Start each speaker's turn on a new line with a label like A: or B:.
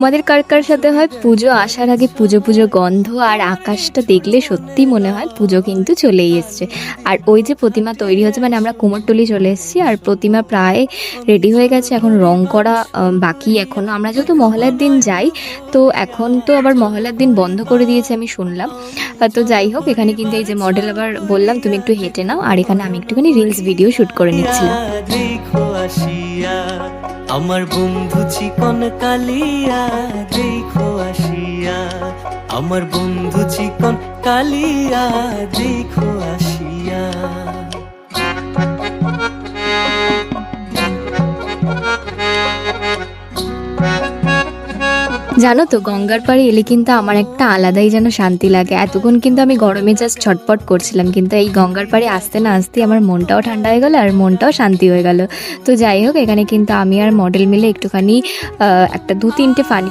A: আমাদের কার কার সাথে হয় পুজো আসার আগে পুজো পুজো গন্ধ আর আকাশটা দেখলে সত্যি মনে হয় পুজো কিন্তু চলেই এসছে। আর ওই যে প্রতিমা তৈরি হচ্ছে, মানে আমরা কুমোরটুলি চলে এসেছি আর প্রতিমা প্রায় রেডি হয়ে গেছে, এখন রং করা বাকি এখনো। আমরা যেহেতু মহালয়ার দিন যাই, তো এখন তো আবার মহালয়ার দিন বন্ধ করে দিয়েছে আমি শুনলাম। তো যাই হোক, এখানে কিন্তু এই যে মডেল আবার বললাম তুমি একটু হেঁটে নাও, আর এখানে আমি একটুখানি রিলস ভিডিও শুট করে নিচ্ছিলাম।
B: দেখো আসিয়া আমার বন্ধু চিকন কালিয়া, দেখো আসিয়া আমার বন্ধু চিকন কালিয়া, দেখো আসিয়া।
A: জানো তো, গঙ্গার পাড়ে এলে কিন্তু আমার একটা আলাদাই যেন শান্তি লাগে। এতক্ষণ কিন্তু আমি গরমে জাস্ট ছটপট করছিলাম, কিন্তু এই গঙ্গার পাড়ে আসতে না আসতে আমার মনটাও ঠান্ডা হয়ে গেল আর মনটাও শান্তি হয়ে গেল। তো যাই হোক, এখানে কিন্তু আমি আর মডেল মিলে একটুখানি একটা 2-3টে ফানি